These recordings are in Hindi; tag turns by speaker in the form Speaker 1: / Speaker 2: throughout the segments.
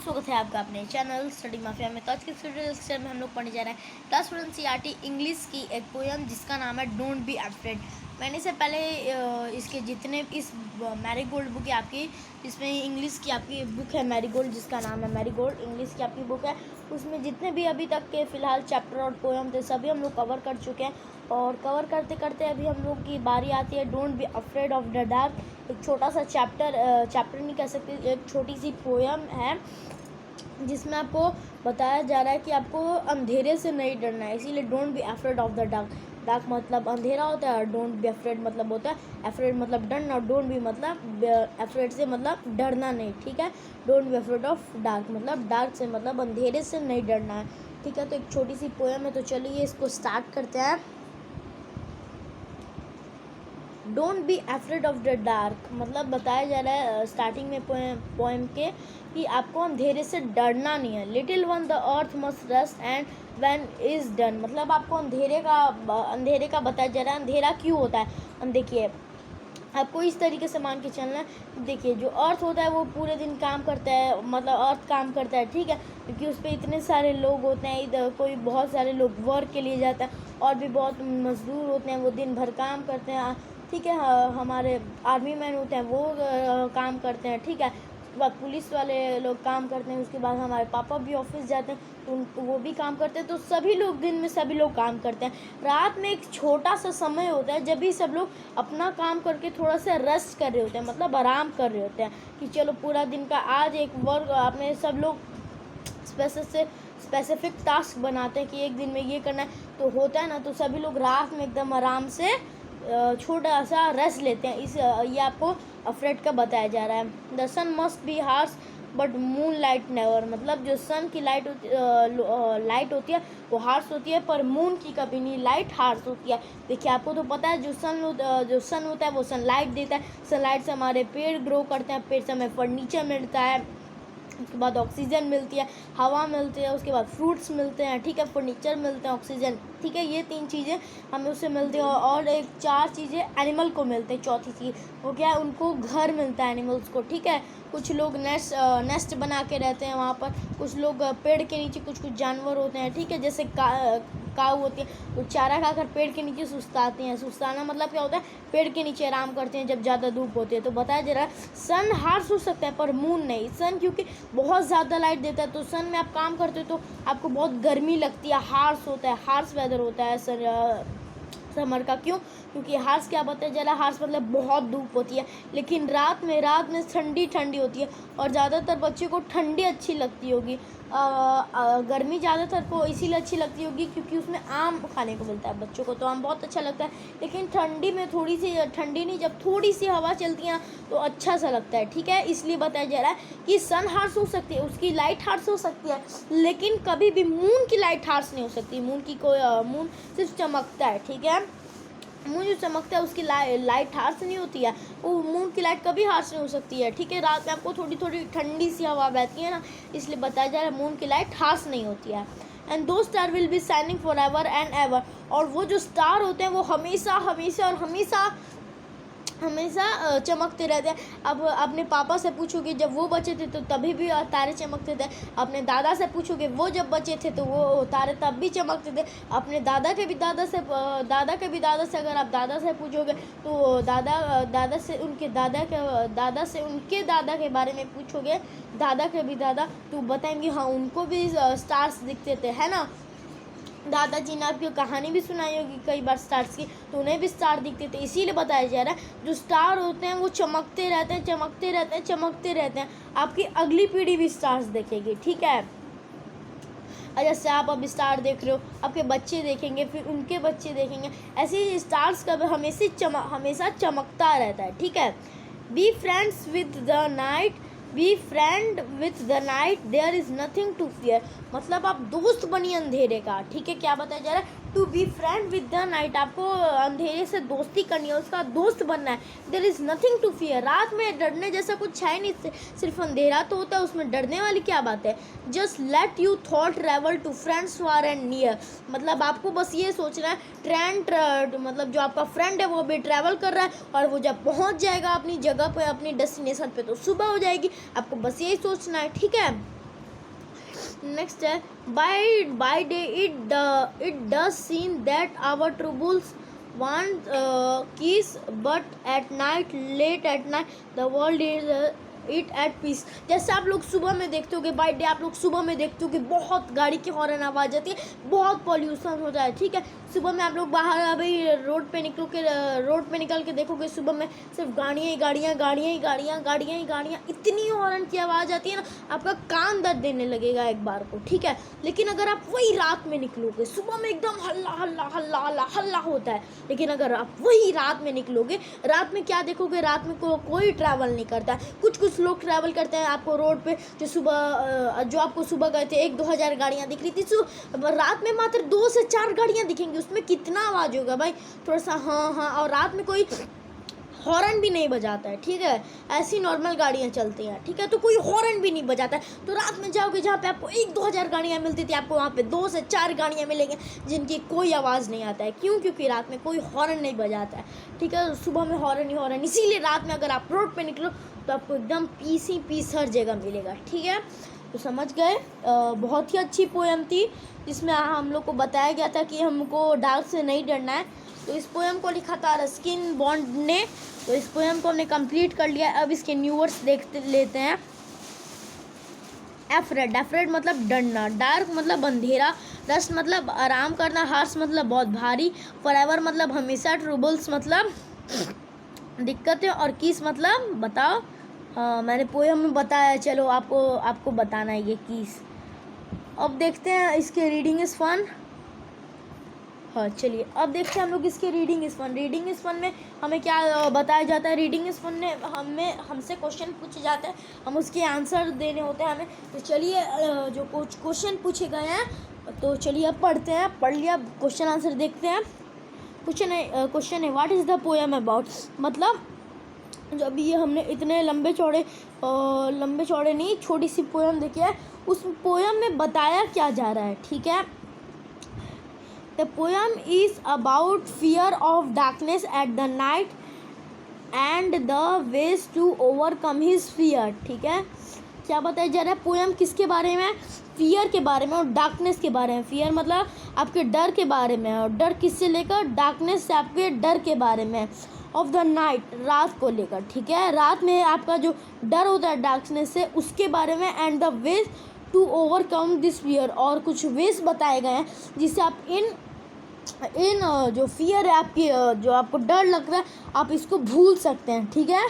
Speaker 1: स्वागत है आपका अपने चैनल स्टडी माफिया में। तो आज के लेक्चर में हम लोग पढ़ने जा रहे हैं क्लास 1 NCERT इंग्लिश की एक पोएम जिसका नाम है डोंट बी अफ्रेड। मैंने से पहले इसके जितने इस मैरीगोल्ड बुक है आपकी, इसमें इंग्लिश की आपकी बुक है मैरीगोल्ड, जिसका नाम है मैरीगोल्ड, इंग्लिश की आपकी बुक है। उसमें जितने भी अभी तक के फ़िलहाल चैप्टर और पोएम थे सभी हम लोग कवर कर चुके हैं। और कवर करते करते अभी हम लोग की बारी आती है don't be afraid of the dark. एक छोटा सा चैप्टर नहीं कह सकते, एक छोटी सी पोएम है जिसमें आपको बताया जा रहा है कि आपको अंधेरे से नहीं डरना है, इसीलिए don't be afraid of the dark. Dark मतलब अंधेरा होता है और डोंट बी अफ्रेड मतलब होता है अफ्रेड मतलब डरना, और डोंट बी मतलब अफ्रेड से मतलब डरना नहीं, ठीक है। Don't be afraid of dark मतलब डार्क से मतलब अंधेरे से नहीं डरना है, ठीक है। तो एक छोटी सी पोएम है, तो चलिए इसको स्टार्ट करते हैं। Don't be afraid of the dark मतलब बताया जा रहा है स्टार्टिंग में पोएम के कि आपको अंधेरे से डरना नहीं है। Little one the earth must rest and when is done मतलब आपको अंधेरे का बताया जा रहा है। अंधेरा क्यों होता है, देखिए आपको इस तरीके से मान के चलना है। देखिए जो अर्थ होता है वो पूरे दिन काम करता है, मतलब अर्थ काम करता है, ठीक है, क्योंकि उस पर इतने सारे लोग होते हैं। इधर कोई बहुत सारे लोग वर्क के लिए जाता है और भी बहुत मजदूर होते हैं, वो दिन भर काम करते हैं, ठीक है। हमारे आर्मी मैन होते हैं वो काम करते हैं, ठीक है। उसके बाद पुलिस वाले लोग काम करते हैं, उसके बाद हमारे पापा भी ऑफिस जाते हैं तो वो भी काम करते हैं। तो सभी लोग दिन में सभी लोग काम करते हैं। रात में एक छोटा सा समय होता है जब भी सब लोग अपना काम करके थोड़ा सा रेस्ट कर रहे होते हैं, मतलब आराम कर रहे होते हैं कि चलो पूरा दिन का आज एक वर्क आपने सब लोग स्पेसिफिक टास्क बनाते हैं कि एक दिन में ये करना है, तो होता है ना। तो सभी लोग रात में एकदम आराम से छोटा सा रेस्ट लेते हैं। ये आपको अफ्रेड का बताया जा रहा है। The sun must be harsh but moon light never मतलब जो सन की लाइट होती है वो हार्श होती है, पर मून की कभी नहीं, लाइट हार्श होती है। देखिए आपको तो पता है जो सन होता है वो सनलाइट देता है। सनलाइट से हमारे पेड़ ग्रो करते हैं, पेड़ से हमें फर्नीचर मिलता है, उसके बाद ऑक्सीजन मिलती है, हवा मिलती है, उसके बाद फ्रूट्स मिलते हैं, ठीक है, फर्नीचर मिलते हैं, ऑक्सीजन, ठीक है। ये 3 चीज़ें हमें उससे मिलती है। और एक 4 चीज़ें एनिमल को मिलते हैं। चौथी चीज़ वो क्या है, उनको घर मिलता है एनिमल्स को, ठीक है। कुछ लोग नेस्ट बना के रहते हैं वहाँ पर, कुछ लोग पेड़ के नीचे, कुछ जानवर होते हैं, ठीक है, जैसे काऊ होती है, वो चारा खाकर पेड़ के नीचे सुस्ताते हैं। सुस्ताना मतलब क्या होता है, पेड़ के नीचे आराम करते हैं जब ज़्यादा धूप होती है। तो बताया जा रहा है सन हार्श हो सकता है पर मून नहीं। सन क्योंकि बहुत ज़्यादा लाइट देता है, तो सन में आप काम करते हो तो आपको बहुत गर्मी लगती है, हार्श होता है, हार्श वेदर होता है समर का। क्यों, क्योंकि हार्श क्या बताया जा रहा है, हार्श मतलब बहुत धूप होती है। लेकिन रात में ठंडी ठंडी होती है, और ज़्यादातर बच्चे को ठंडी अच्छी लगती होगी। गर्मी ज़्यादातर को इसीलिए अच्छी लगती होगी क्योंकि उसमें आम खाने को मिलता है। बच्चों को तो आम बहुत अच्छा लगता है, लेकिन ठंडी में थोड़ी सी, ठंडी नहीं, जब थोड़ी सी हवा चलती है तो अच्छा सा लगता है, ठीक है। इसलिए बताया जा रहा है कि सन हार्श हो सकती है, उसकी लाइट हार्श हो सकती है, लेकिन कभी भी मून की लाइट हार्श नहीं हो सकती। मून सिर्फ चमकता है, ठीक है। मून जो चमकता है उसकी लाइट हार्श नहीं होती है, वो मून की लाइट कभी हार्श नहीं हो सकती है, ठीक है। रात में आपको थोड़ी थोड़ी ठंडी सी हवा बहती है ना, इसलिए बताया जा रहा है मून की लाइट हार्श नहीं होती है। एंड दो star will be shining for ever and ever और वो जो स्टार होते हैं वो हमेशा हमेशा और हमेशा चमकते रहते हैं। अब अपने पापा से पूछोगे जब वो बचे थे तो तभी भी तारे चमकते थे। अपने दादा से पूछोगे वो जब बचे थे तो वो तारे तब भी चमकते थे। अपने दादा के भी दादा से अगर आप दादा से पूछोगे तो दादा से उनके दादा के बारे में पूछोगे, दादा के भी दादा, तो बताएंगे हाँ उनको भी स्टार्स दिखते थे, है ना। दादाजी ने आपकी कहानी भी सुनाई होगी कई बार स्टार्स की, तो उन्हें भी स्टार दिखते थे। इसीलिए बताया जा रहा है जो स्टार होते हैं वो चमकते रहते हैं, चमकते रहते हैं, चमकते रहते हैं। आपकी अगली पीढ़ी भी स्टार्स देखेगी, ठीक है। जैसे आप अब स्टार देख रहे हो, आपके बच्चे देखेंगे, फिर उनके बच्चे देखेंगे, ऐसे ही स्टार्स का हमेशा चमकता रहता है, ठीक है। Be friends with the night, be friend with the night, there is nothing to fear मतलब आप दोस्त बनिए अंधेरे का, ठीक है। क्या बताया जा रहा है, to be friend with the night, आपको अंधेरे से दोस्ती करनी है, उसका दोस्त बनना है। There is nothing to fear, रात में डरने जैसा कुछ है नहीं, सिर्फ अंधेरा तो होता है, उसमें डरने वाली क्या बात है। Just let you thought travel to friends far and near मतलब आपको बस ये सोचना है, मतलब जो आपका फ्रेंड है वो भी ट्रैवल कर रहा है और वो जब पहुंच जाएगा अपनी जगह पे, अपनी डेस्टिनेशन पे, तो सुबह हो जाएगी। आपको बस यही सोचना है, ठीक है। नेक्स्ट है by day it does seen that our troubles want keys, but at night, late at night, the world is it at peace. जैसे आप लोग सुबह में देखते हो कि बाय डे आप लोग सुबह में देखते हो कि बहुत गाड़ी की हॉर्न आवाज़ आती है, बहुत पॉल्यूशन होता है, ठीक है। सुबह में आप लोग बाहर अभी रोड पे निकल के देखोगे, सुबह में सिर्फ गाड़ियाँ ही गाड़ियाँ, इतनी हॉर्न की आवाज़ आती है ना, आपका कान दर्द देने लगेगा एक बार को, ठीक है। लेकिन अगर आप वही रात में निकलोगे, सुबह में एकदम हल्ला होता है, लेकिन अगर आप वही रात में निकलोगे, रात में क्या देखोगे, रात में कोई ट्रैवल नहीं करता है। कुछ लोग ट्रैवल करते हैं आपको रोड पे, जो आपको सुबह गए थे 1-2 हज़ार गाड़ियाँ दिख रही थी, रात में मात्र 2 से 4 गाड़ियाँ दिखेंगी, उसमें कितना आवाज़ होगा भाई, थोड़ा सा हाँ। और रात में कोई हॉर्न भी नहीं बजाता है, ठीक है, ऐसी नॉर्मल गाड़ियाँ चलती हैं, ठीक है, तो कोई हॉर्न भी नहीं बजाता है। तो रात में जाओगे जहाँ पे आपको 1-2 हज़ार गाड़ियाँ मिलती थी, आपको वहाँ पे 2 से 4 गाड़ियाँ मिलेंगी जिनकी कोई आवाज़ नहीं आता है। क्यों? क्योंकि रात में कोई हॉर्न नहीं बजाता है, ठीक है। सुबह में हॉर्न ही हॉर्न, इसीलिए रात में अगर आप रोड पर निकलो तो आपको एकदम पीस ही पीस हर जगह मिलेगा, ठीक है। तो समझ गए, बहुत ही अच्छी पोएम थी जिसमें हम लोग को बताया गया था कि हमको डार्क से नहीं डरना है। तो इस पोएम को लिखा था रस्किन बॉन्ड ने। तो इस पोएम को हमने कंप्लीट कर लिया। अब इसके न्यू वर्ड्स लेते हैं। एफ्रेड मतलब डरना, डार्क मतलब अंधेरा, रस्ट मतलब आराम करना, हार्श मतलब बहुत भारी, फॉरएवर मतलब हमेशा, ट्रबल्स मतलब दिक्कतें, और कीस मतलब बताओ। मैंने पोएम में बताया, चलो आपको बताना है ये कीस। अब देखते हैं इसके रीडिंग इज़ फन। हाँ चलिए अब देखते हैं हम लोग इसके रीडिंग इज़ फन में हमें क्या बताया जाता है। रीडिंग इज़ फन में हमसे क्वेश्चन पूछे जाते हैं, हम उसके आंसर देने होते हैं हमें। तो चलिए जो कुछ क्वेश्चन पूछे गए हैं, तो चलिए अब पढ़ते हैं। पढ़ लिया, क्वेश्चन आंसर देखते हैं। क्वेश्चन है what is the poem about, मतलब जब ये हमने इतने लंबे चौड़े नहीं, छोटी सी पोएम देखी है, उस पोएम में बताया क्या जा रहा है, ठीक है। The poem is about fear of darkness at the night and the ways to overcome his fear, ठीक है। क्या बताया जा रहा है, पोएम किसके बारे में, फियर के बारे में और डार्कनेस के बारे में। फियर मतलब आपके डर के बारे में, और डर किससे लेकर, डार्कनेस से आपके डर के बारे में, ऑफ द नाइट रात को लेकर, ठीक है। रात में आपका जो डर होता है डार्कनेस से, उसके बारे में, and the ways to overcome this fear, और कुछ वेज बताए गए हैं जिससे आप इन जो फियर है आपकी, जो आपको डर लग रहा है, आप इसको भूल सकते हैं, ठीक है।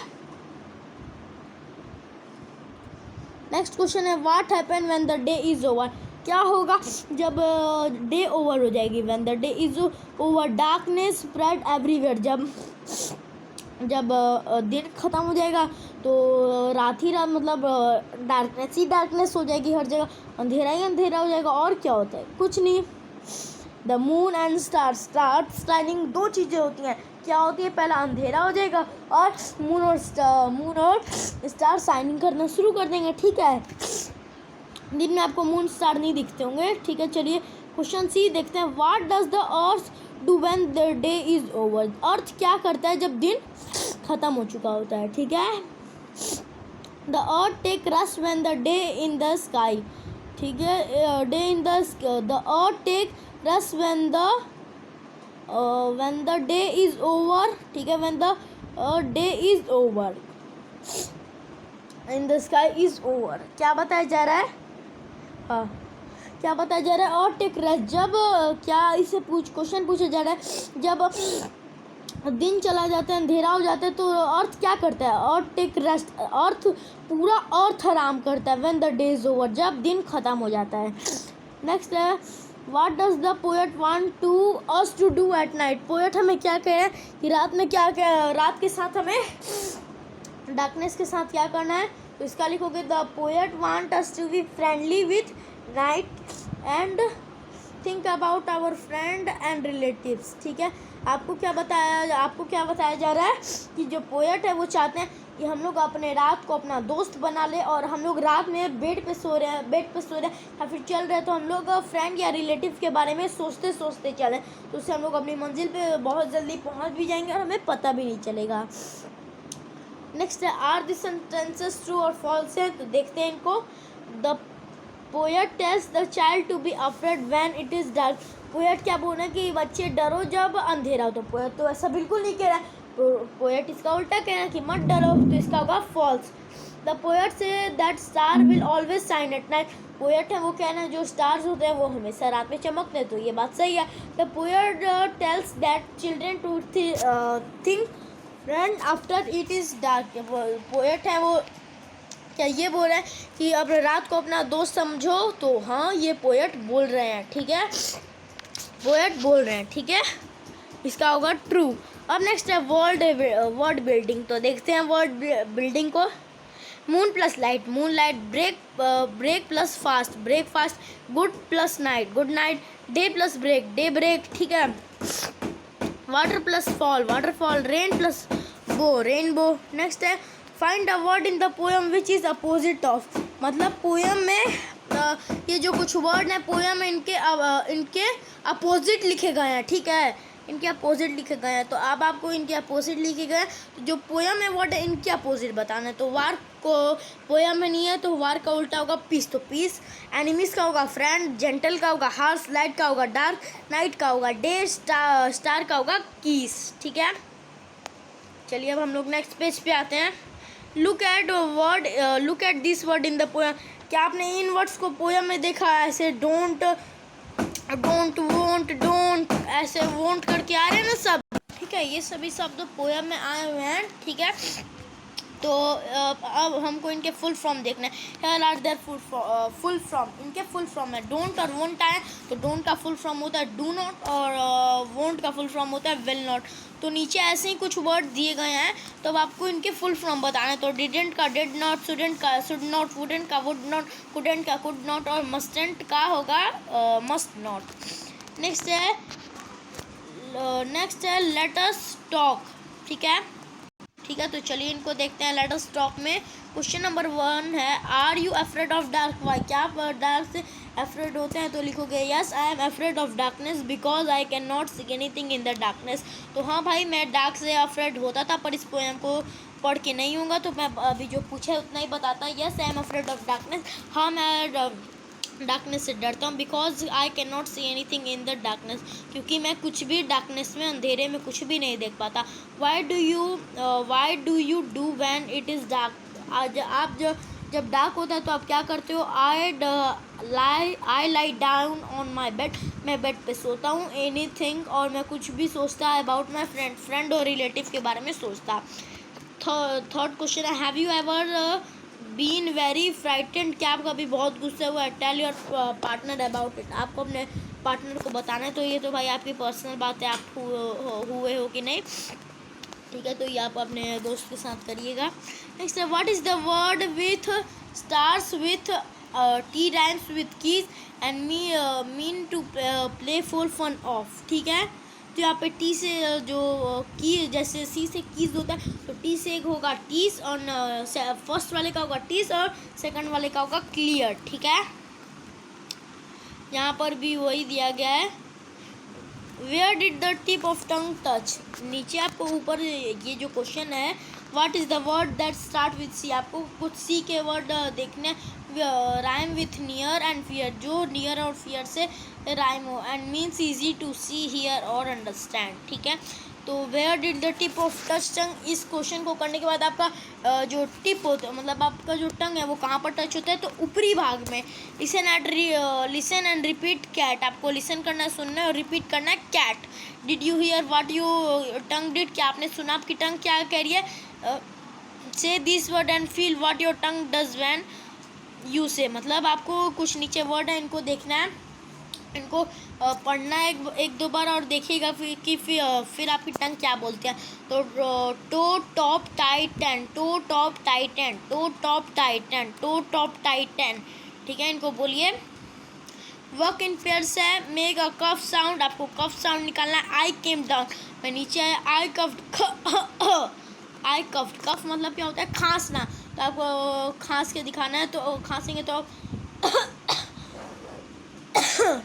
Speaker 1: नेक्स्ट क्वेश्चन है what happen when the day is over, क्या होगा जब डे ओवर हो जाएगी। When the day is over darkness spread everywhere, जब दिन ख़त्म हो जाएगा तो रात मतलब डार्कनेस ही डार्कनेस हो जाएगी, हर जगह अंधेरा ही अंधेरा हो जाएगा। और क्या होता है, कुछ नहीं। The moon and stars shining, 2 चीज़ें होती हैं, क्या होती है, पहला अंधेरा हो जाएगा और मून और स्टार शाइनिंग करना शुरू कर देंगे, ठीक है। दिन में आपको मून स्टार नहीं दिखते होंगे, ठीक है। चलिए क्वेश्चन सी देखते हैं। What does the earth do when the day is over, earth क्या करता है जब दिन ख़त्म हो चुका होता है, ठीक है। The earth take rest when the day in the sky, ठीक है। The earth take rest when the day is over, ठीक है। When the day is over in the sky is over, क्या बताया जा रहा है, हाँ क्या बताया जा रहा है, और टेक रेस्ट, जब क्या इसे क्वेश्चन पूछा जा रहा है, जब दिन चला जाता है, अंधेरा हो जाता है, तो अर्थ क्या करता है, अर्थ टेक रेस्ट, पूरा अर्थ आराम करता है। When the day is over, जब दिन ख़त्म हो जाता है। नेक्स्ट है what does the poet want to us to do at night, poet हमें क्या कह रहे हैं कि रात में रात के साथ हमें डार्कनेस के साथ क्या करना है। तो इसका लिखोगे the poet want us to be friendly with night and think about our friend and relatives, ठीक है। आपको क्या बताया जा रहा है कि जो पोएट है वो चाहते हैं कि हम लोग अपने रात को अपना दोस्त बना ले, और हम लोग रात में बेड पे सो रहे हैं या फिर चल रहे हैं, तो हम लोग फ्रेंड या रिलेटिव के बारे में सोचते चलें, तो उससे हम लोग अपनी मंजिल पे बहुत जल्दी पहुंच भी जाएंगे और हमें पता भी नहीं चलेगा। नेक्स्ट है आर दिस सेंटेंसेस ट्रू और फॉल्स है, तो देखते हैं इनको। The poet tells the child to be afraid when it is dark. Poet क्या बोल रहा है कि बच्चे डरो जब अंधेरा हो। तो पोएट तो ऐसा बिल्कुल नहीं कह रहा है। पोएट इसका उल्टा कह रहा है कि मत डरो, तो इसका होगा false. The poet say that star will always shine at night. Poet है वो कहना है जो स्टार्स होते हैं वो हमेशा रात में चमकते हैं, तो ये बात सही है। The poet tells that children to think run after it is dark. Poet है वो क्या ये बोल रहे हैं कि अब रात को अपना दोस्त समझो। तो हाँ, ये पोएट बोल रहे हैं, ठीक है, पोएट बोल रहे हैं, ठीक है, इसका होगा ट्रू। अब नेक्स्ट है वर्ड बिल्डिंग। तो देखते हैं वर्ड बिल्डिंग को। Moon plus light, moon light. Break plus fast, break fast. Good plus night, good night. Day plus break, day break, ठीक है। Water plus fall, waterfall. Rain plus bow, rainbow. Next है find a word in the poem which is opposite of. मतलब पोएम में ये जो कुछ वर्ड हैं पोएम में इनके अपोजिट लिखे गए हैं, ठीक है, इनके अपोजिट लिखे गए हैं। तो अब आपको इनके अपोजिट लिखे गए हैं, तो जो पोएम है वर्ड है इनके अपोजिट बताना है। तो वार को पोएम में नहीं है, तो वार का उल्टा होगा पीस, तो पीस। एनिमीज का होगा फ्रेंड, जेंटल का होगा हार्स, लाइट का होगा डार्क, नाइट का होगा डे, स्टार का होगा कीस, ठीक है। चलिए अब हम लोग नेक्स्ट पेज पे आते हैं। Look at this word in the poem. क्या आपने इन वर्ड्स को पोएम में देखा है? ऐसे डोंट, वोंट, डोंट, ऐसे वोंट करके आ रहे हैं ना सब, ठीक है, ये सभी शब्द पोएम में आए हुए हैं, ठीक है। तो अब हमको इनके फुल फॉर्म देखना है। Here are there full form, इनके फुल फॉर्म है। डोंट और वोंट आए, तो डोंट का फुल फॉर्म होता है डू नॉट, और वोंट का फुल फॉर्म होता है विल नॉट। तो नीचे ऐसे ही कुछ वर्ड दिए गए हैं, तो अब आपको इनके फुल फॉर्म बताना है। तो डिडेंट का डिड नॉट, शुडेंट का शुड नॉट, वुडेंट का वुड नॉट, कुडेंट का कुड नॉट, और मस्टेंट का होगा मस्ट नॉट। नेक्स्ट है लेट अस टॉक, ठीक है, ठीक है। तो चलिए इनको देखते हैं। लेट अस टॉक में क्वेश्चन नंबर 1 है are you afraid of dark. Why, क्या आप डार्क से अफ्रेड होते हैं? तो लिखोगे yes I am afraid of darkness because I can not see anything in the darkness. तो हाँ भाई, मैं डार्क से अफ्रेड होता था, पर इस पोएम को पढ़ के नहीं होगा, तो मैं अभी जो पूछा है उतना ही बताता। Yes I am afraid of darkness, हाँ मैं डार्कनेस से डरता हूँ। Because I can not see anything in the darkness, क्योंकि मैं कुछ भी डार्कनेस में, अंधेरे में कुछ भी नहीं देख पाता। Why do you do when it is dark. आज आप जब डार्क होता है तो आप क्या करते हो? I lie down on my bed, मैं बेड पे सोता हूँ। एनीथिंग, और मैं कुछ भी सोचता है अबाउट माई फ्रेंड और रिलेटिव के बारे में सोचता। थर्ड क्वेश्चन है have you ever been very frightened. क्या आप कभी बहुत गुस्से हुआ है? Tell your partner about it, आपको अपने पार्टनर को बताना है। तो ये तो भाई आपकी पर्सनल बात है, आप हुए हो कि नहीं, ठीक है, तो ये आप अपने दोस्त के साथ करिएगा। नेक्स्ट है what is the word with stars with T rhymes with keys and mean to play full fun of, ठीक है। तो यहाँ पे टी से जो की, जैसे सी से कीज होता है, तो टी से एक होगा टीस, और फर्स्ट वाले का होगा टीस और सेकंड वाले का होगा क्लियर, ठीक है। यहाँ पर भी वही दिया गया है। Where did the tip of tongue touch. नीचे आपको ऊपर ये जो क्वेश्चन है what is the word that start with C, आपको कुछ सी के वर्ड देखने। Rhyme with near and fear, जो नियर और फियर से राइम हो, and means easy to see here और अंडरस्टैंड, ठीक है। तो where did the tip of touch tongue, इस क्वेश्चन को करने के बाद आपका जो टिप होता है, मतलब आपका जो टंग है वो कहाँ पर टच होता है? तो ऊपरी भाग में। लिसन एंड रिपीट कैट, आपको लिसन करना है, सुनना है, और रिपीट करना है cat. Did you hear what you tongue did, क्या आपने सुना आपकी टंग क्या कह रही है? से this word and feel what your tongue does when you से, मतलब आपको कुछ नीचे वर्ड है इनको देखना है, इनको पढ़ना है एक दो बार, और देखिएगा फिर आपकी टंग क्या बोलते हैं। तो toe top tight end, toe top tight end, toe top tight end, toe top tight end, ठीक है, इनको बोलिए। वर्क इन पेयर्स है। मेक अ कफ साउंड, आपको कफ साउंड निकालना है। आई केम डाउन, मैं नीचे आया। आई कफ्ड, आई कफ्ड, कफ मतलब क्या होता है? खांसना। तो आपको खांस के दिखाना है, तो खांसेंगे तो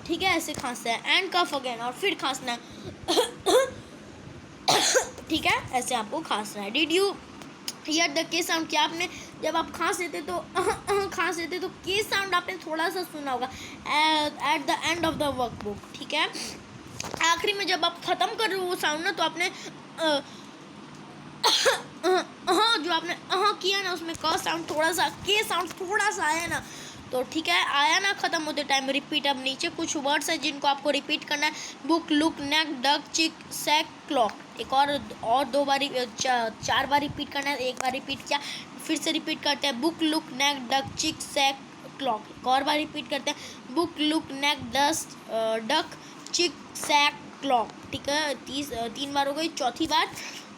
Speaker 1: ठीक है, ऐसे खांसना है। एंड कफ अगेन, और फिर खांसना है, ठीक है, ऐसे आपको खांसना है। डिड यू हियर द के साउंड, क्या आपने जब आप खांस लेते तो खांस लेते तो के साउंड आपने थोड़ा सा सुना होगा at the end of the workbook, ठीक है। आखिरी में जब आप ख़त्म कर रहे हो वो साउंड ना, तो आपने जो आपने किया ना उसमें क साउंड थोड़ा सा, के साउंड थोड़ा सा आया ना, तो ठीक है, आया ना ख़त्म होते टाइम रिपीट। अब नीचे कुछ वर्ड्स हैं जिनको आपको रिपीट करना है, बुक, लुक, नेक, डक, चिक, सैक, क्लॉक। एक और 2 बार 4 बार रिपीट करना है, 1 बार रिपीट किया, फिर से रिपीट करते हैं, बुक, लुक, नेक, डक, चिक, सैक, क्लॉक। एक और बार रिपीट करते हैं, बुक, लुक, नेक, डक, चिक, सैक, क्लॉक, ठीक है। 3 बार हो गई। चौथी बार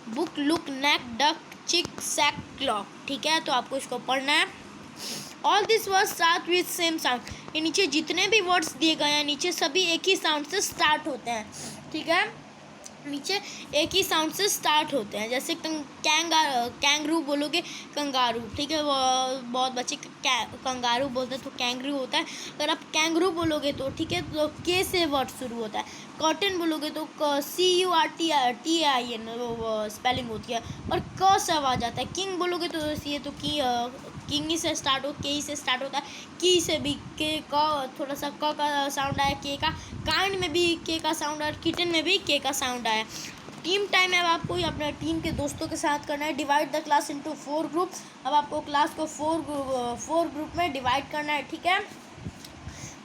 Speaker 1: बुक, लुक, नेक, डक, चिक, सैक, क्लॉक, ठीक है। तो आपको इसको पढ़ना है। All this word start with same sound. ये नीचे जितने भी वर्ड्स दिए गए हैं नीचे सभी एक ही साउंड से स्टार्ट होते हैं, ठीक है। नीचे एक ही साउंड से स्टार्ट होते हैं, जैसे कैंगरू बोलोगे कंगारू, ठीक है। वो बहुत बच्चे कंगारू बोलते हैं तो कैंगरू होता है। अगर आप कैंगरू बोलोगे तो ठीक है, तो के से वर्ड शुरू होता है। कॉटन बोलोगे तो CURTIN स्पेलिंग होती है और क से आवाज आता है। किंग बोलोगे तो ये तो किंग ही से स्टार्ट हो, के ही से स्टार्ट होता है। की से भी के का थोड़ा सा क का साउंड आया, के का। काइंड में भी के का साउंड आया, किटन में भी के का साउंड आया। टीम टाइम है, अब आपको अपने टीम के दोस्तों के साथ करना है। Divide the class into 4 group. अब आपको क्लास को 4 ग्रुप में डिवाइड करना है, ठीक है।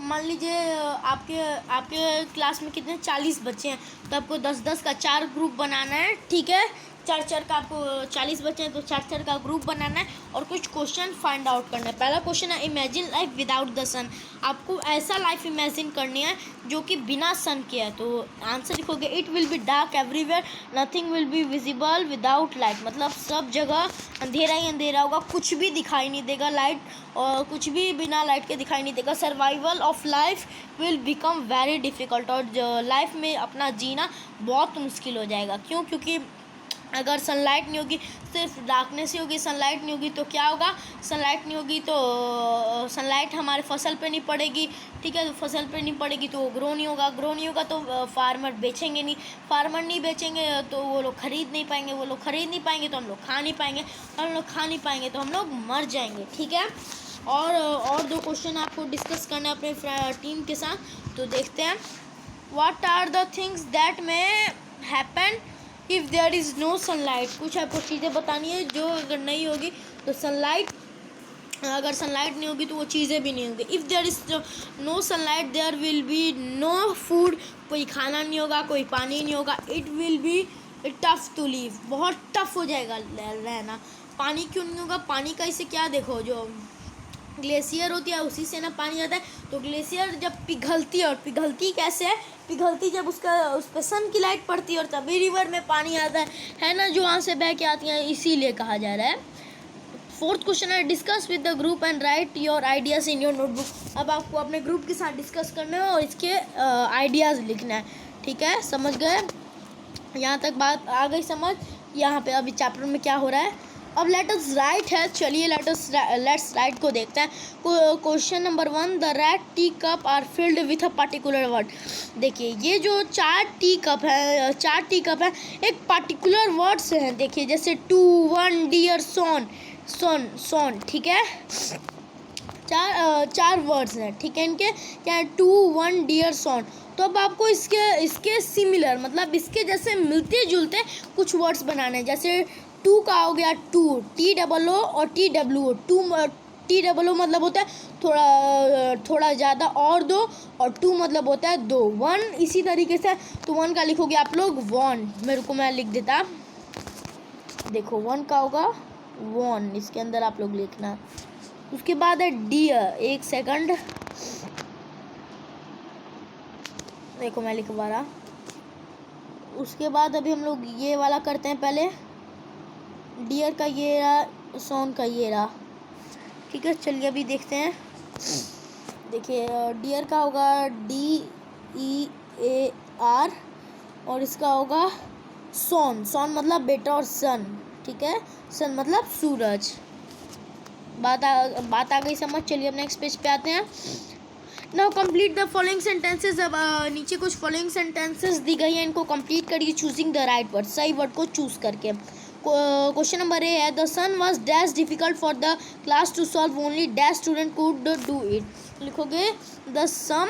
Speaker 1: मान लीजिए आपके क्लास में कितने 40 बच्चे हैं, तो आपको 10-10 का 4 ग्रुप बनाना है, ठीक है। 4-4 का आपको 40 बच्चे हैं तो 4-4 का ग्रुप बनाना है और कुछ क्वेश्चन फाइंड आउट करना है। पहला क्वेश्चन है, इमेजिन लाइफ विदाउट द सन। आपको ऐसा लाइफ इमेजिन करनी है जो कि बिना सन के है। तो आंसर लिखोगे, it will be dark everywhere, nothing will be visible without light. मतलब सब जगह अंधेरा ही अंधेरा होगा, कुछ भी दिखाई नहीं देगा, लाइट और कुछ भी बिना लाइट के दिखाई नहीं देगा। Survival of life will become very difficult. और लाइफ में अपना जीना बहुत मुश्किल हो जाएगा। क्यों? क्योंकि अगर सनलाइट नहीं होगी, सिर्फ डार्कनेस ही होगी, सनलाइट नहीं होगी तो क्या होगा? सनलाइट नहीं होगी तो सनलाइट हमारे फसल पे नहीं पड़ेगी, ठीक है। तो फसल पे नहीं पड़ेगी तो ग्रो नहीं होगा, ग्रो नहीं होगा तो फार्मर बेचेंगे नहीं, फार्मर नहीं बेचेंगे तो वो लोग खरीद नहीं पाएंगे, वो लोग खरीद नहीं पाएंगे तो हम लोग खा नहीं पाएंगे, हम लोग खा नहीं पाएंगे तो हम लोग मर जाएंगे, ठीक है। और 2 क्वेश्चन आपको डिस्कस करना है अपने टीम के साथ, तो देखते हैं। What are the things that may happen if there is no sunlight. कुछ आपको चीज़ें बतानी है जो अगर नहीं होगी तो अगर सनलाइट नहीं होगी तो वो चीज़ें भी नहीं होंगी। If there is no sunlight there will be no food. कोई खाना नहीं होगा, कोई पानी नहीं होगा। It will be tough to live. बहुत टफ हो जाएगा रहना। पानी क्यों नहीं होगा? पानी का इसे क्या देखो, जो ग्लेशियर होती है उसी से ना पानी आता है। तो ग्लेशियर जब पिघलती है, और पिघलती कैसे है? पिघलती जब उस पर सन की लाइट पड़ती है और तभी रिवर में पानी आता है ना, जो वहाँ से बह के आती है, इसीलिए कहा जा रहा है। 4th क्वेश्चन है, discuss with the group and right your ideas in your notebook. अब आपको अपने ग्रुप के साथ डिस्कस करना है और इसके आइडियाज़ लिखना है, ठीक है। समझ गए? यहाँ तक बात आ गई समझ? यहाँ पे अभी चैप्टर में क्या हो रहा है। अब लेट अस राइट है, चलिए लेट्स राइट को देखते हैं। Question number 1, the red tea cup are filled with a particular word. देखिए ये जो 4 टी कप है एक पर्टिकुलर वर्ड से हैं। देखिए जैसे 2, 1 डियर, सोन, ठीक है। 4 वर्ड्स हैं, ठीक है। इनके क्या है? 2, 1 डियर, सोन। तो अब आपको इसके सिमिलर, मतलब इसके जैसे मिलते जुलते कुछ वर्ड्स बनाने हैं। जैसे 2 का हो गया 2, TOO और TWO। TOO मतलब होता है थोड़ा ज़्यादा और 2, और 2 मतलब होता है 2। 1 इसी तरीके से, तो 1 का लिखोगे आप लोग वन। मैं लिख देता, देखो 1 का होगा 1, इसके अंदर आप लोग लिखना। उसके बाद है डियर, 1 सेकंड, देखो मैं लिखवा रहा। उसके बाद अभी हम लोग ये वाला करते हैं। पहले डियर का ये रहा, सोन का ये रहा, ठीक है। चलिए अभी देखते हैं। देखिए डियर का होगा DEAR और इसका होगा सोन मतलब बेटा और सन, ठीक है। सन मतलब सूरज। बात आ गई समझ? चलिए अब नेक्स्ट पेज पे आते हैं। Now complete the following sentences. अब नीचे कुछ फॉलोइंग सेंटेंसेस दी गई हैं, इनको कंप्लीट करिए चूजिंग द राइट वर्ड, सही वर्ड को चूज करके। क्वेश्चन नंबर ए है the sun was dash difficult for the class to solve only dash student could do it. लिखोगे the sum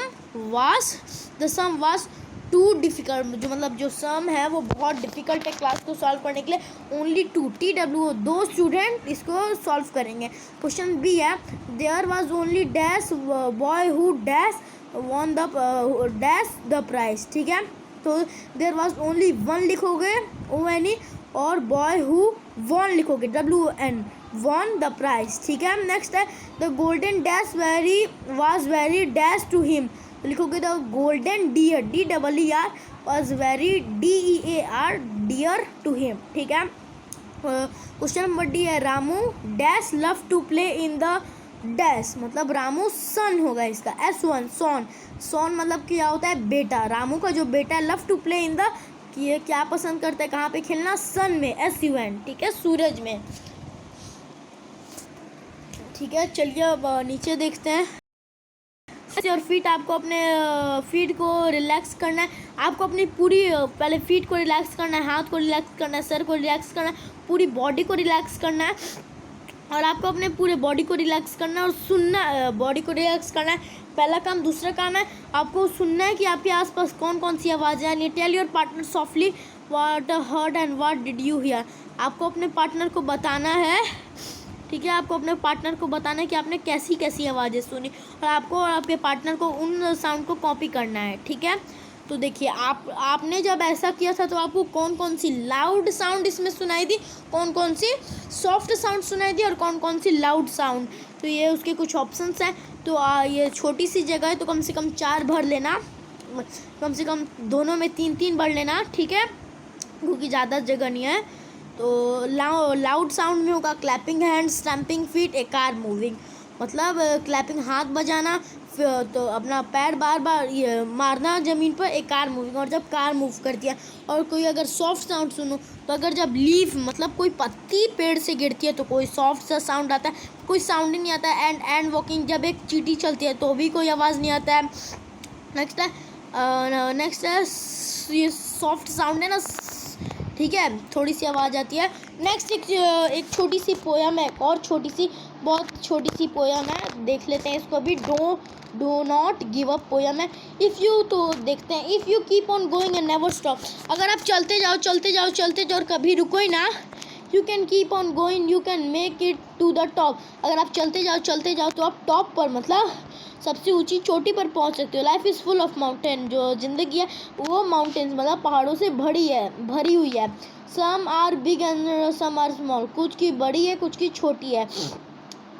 Speaker 1: was too difficult, जो मतलब जो सम है वो बहुत डिफिकल्ट है क्लास को सॉल्व करने के लिए। ओनली TW 2 स्टूडेंट इसको सॉल्व करेंगे। क्वेश्चन बी है there was only dash boy who dash won the dash the prize. ठीक है, तो देयर वाज ओनली वन लिखोगे ONE और बॉय हु वॉन लिखोगे WN वॉन द प्राइज। ठीक है, नेक्स्ट है the golden dash was very dash to him. लिखोगे the golden deer DEER was very DEAR dear to him. ठीक है, क्वेश्चन नंबर डी है Ramu dash love to play in the dash, मतलब रामू सन होगा इसका S1 सॉन मतलब क्या होता है बेटा। रामू का जो बेटा है love to play in the, ये क्या पसंद करता है कहाँ पे खेलना, सन में SUN। ठीक है, सूरज में। ठीक है, चलिए अब नीचे देखते हैं। और फीट, आपको अपने फीट को रिलैक्स करना है। आपको अपनी पूरी पहले फीट को रिलैक्स करना है, हाथ को रिलैक्स करना है, सर को रिलैक्स करना है, पूरी बॉडी को रिलैक्स करना है। और आपको अपने पूरे बॉडी को रिलैक्स करना है और सुनना, बॉडी को रिलैक्स करना है पहला काम। दूसरा काम है आपको सुनना है कि आपके आसपास कौन कौन सी आवाज़ें आ रही हैं। Tell your partner softly what heard and what did you hear. आपको अपने पार्टनर को बताना है, ठीक है, आपको अपने पार्टनर को बताना है कि आपने कैसी कैसी आवाज़ें सुनी और आपको और आपके पार्टनर को उन साउंड को कॉपी करना है। ठीक है, तो देखिए आपने जब ऐसा किया था तो आपको कौन कौन सी लाउड साउंड इसमें सुनाई दी, कौन कौन सी सॉफ्ट साउंड सुनाई दी और कौन कौन सी लाउड साउंड। तो ये उसके कुछ ऑप्शंस हैं। तो ये छोटी सी जगह है तो कम से कम 4 भर लेना, कम से कम दोनों में 3-3 भर लेना। ठीक है, क्योंकि ज़्यादा जगह नहीं है। तो लाउड साउंड में होगा क्लैपिंग हैंड, स्टैम्पिंग फीट, ए कार मूविंग, मतलब क्लैपिंग हाथ बजाना, तो अपना पैर बार बार ये मारना ज़मीन पर, एक कार मूविंग, और जब कार मूव करती है। और कोई अगर सॉफ्ट साउंड सुनो तो अगर जब लीफ मतलब कोई पत्ती पेड़ से गिरती है तो कोई सॉफ्ट सा साउंड आता है, कोई साउंड ही नहीं आता है। एंड वॉकिंग, जब एक चींटी चलती है तो भी कोई आवाज़ नहीं आता है। नेक्स्ट है ये सॉफ्ट साउंड है ना, ठीक है, थोड़ी सी आवाज़ आती है। नेक्स्ट एक छोटी सी पोयम है, एक और छोटी सी, बहुत छोटी सी पोयम है, देख लेते हैं इसको भी। Do not give up poem है। इफ़ यू, तो देखते हैं, if you keep on going and never stop, अगर आप चलते जाओ और कभी रुको ही ना, you can keep on going, you can make it to the top. अगर आप चलते जाओ तो आप टॉप पर, मतलब सबसे ऊंची चोटी पर पहुंच सकते हो। Life is full of mountain, जो ज़िंदगी है वो माउंटेन्स मतलब पहाड़ों से भरी हुई है। Some are big and some are small, कुछ की बड़ी है कुछ की छोटी है।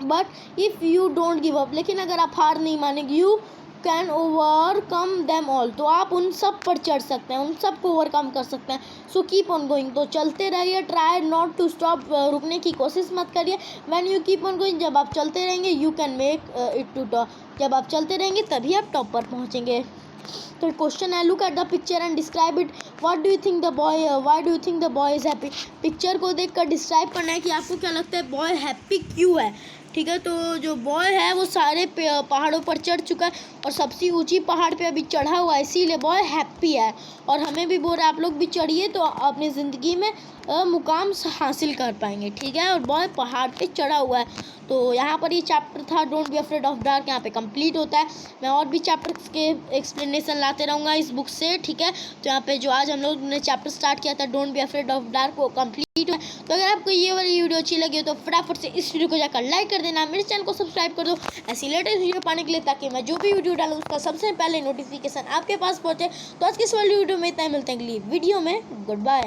Speaker 1: But if you don't give up, लेकिन अगर आप हार नहीं मानेंगे, you can overcome them all, तो आप उन सब पर चढ़ सकते हैं, उन सब को ओवरकम कर सकते हैं। सो कीप ऑन गोइंग, तो चलते रहिए, ट्राई नॉट टू स्टॉप, रुकने की कोशिश मत करिए। When you keep on going, जब आप चलते रहेंगे, you can make it to top, जब आप चलते रहेंगे तभी आप टॉप पर पहुँचेंगे। तो क्वेश्चन है look at the picture and describe it, what do you think the boy, why do you think the boy is happy. Picture को देखकर डिस्क्राइब करना है कि आपको क्या लगता है बॉय हैप्पी क्यों है। ठीक है, तो जो बॉय है वो सारे पहाड़ों पर चढ़ चुका है और सबसे ऊंची पहाड़ पे अभी चढ़ा हुआ है, इसीलिए बॉय हैप्पी है। और हमें भी बोल रहा है आप लोग भी चढ़िए तो अपनी ज़िंदगी में मुकाम हासिल कर पाएंगे। ठीक है, और बॉय पहाड़ पे चढ़ा हुआ है। तो यहाँ पर ये चैप्टर था don't be afraid of dark, यहाँ पे कंप्लीट होता है। मैं और भी चैप्टर्स के एक्सप्लेनेशन लाते रहूँगा इस बुक से। ठीक है, तो यहाँ पे जो आज हम लोग ने चैप्टर स्टार्ट किया था don't be afraid of dark, वो कंप्लीट है। तो अगर आपको ये वाली वीडियो अच्छी लगी हो तो फटाफट से इस वीडियो को जाकर लाइक कर देना, मेरे चैनल को सब्सक्राइब कर दो ऐसी लेटेस्ट वीडियो पाने के लिए, ताकि मैं जो भी वीडियो डालूँ उसका सबसे पहले नोटिफिकेशन आपके पास पहुँचे। तो आज की इस वाली वीडियो में इतना ही, मिलते हैं अगली वीडियो में, गुड बाय।